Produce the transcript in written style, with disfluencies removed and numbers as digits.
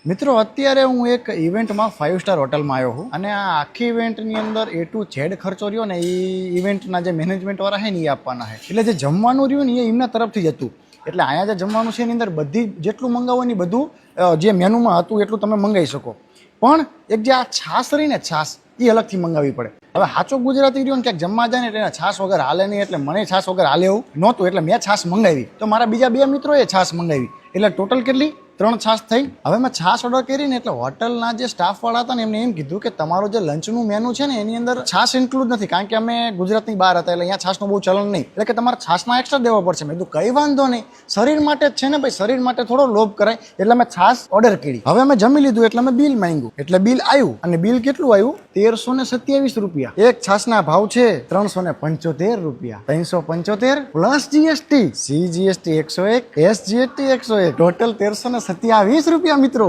મિત્રો અત્યારે હું એક ઇવેન્ટમાં 5 સ્ટાર હોટલમાં આવ્યો છું અને આ આખી ઇવેન્ટની અંદર A to Z ખર્ચો રહ્યો ને એ ઇવેન્ટના જે મેનેજમેન્ટવાળા છે ને એ આપવાના છે. એટલે જે જમવાનું રહ્યું ને એ એમના તરફથી જ હતું. એટલે અહીંયા જે જમવાનું છે એની અંદર બધી જેટલું મંગાવો ને બધું જે મેનુમાં હતું એટલું તમે મંગાવી શકો. પણ એક જે આ છાશ રહી ને છાશ એ અલગથી મંગાવવી પડે. હવે સાચો ગુજરાતી રહ્યો ને ક્યાંક જમવા જાય ને એટલે છાશ વગર હાલે નહીં. એટલે મને છાશ વગર હાલે એવું નહોતું એટલે મેં છાશ મંગાવી. તો મારા બીજા 2 મિત્રોએ છાશ મંગાવી. એટલે ટોટલ કેટલી 3 છાશ થઈ. હવે મેં છાશ ઓર્ડર કરીને એટલે હોટલના જે સ્ટાફવાળા હતા ને એમને એમ કીધું કે તમારું જે લંચનું મેનુ છે ને એની અંદર છાશ ઇન્ક્લુડ નથી, કારણ કે અમે ગુજરાતની બહાર હતા એટલે અહીંયા છાશનું બહુ ચલણ નહીં, એટલે કે તમારે છાશના એક્સ્ટ્રા દેવા પડશે. મેં કીધું કંઈ વાંધો નહીં, શરીર માટે જ છે ને ભાઈ, શરીર માટે થોડો લોભ કરાય. એટલે મેં છાશ ઓર્ડર કરી. હવે અમે જમી લીધું એટલે અમે બિલ માંગ્યું. એટલે બિલ આવ્યું અને બિલ કેટલું આવ્યું 1327 રૂપિયા. એક છાશના ભાવ છે 375 રૂપિયા. 375 plus GST, CGST 101, SGST 101, total 1327 રૂપિયા મિત્રો.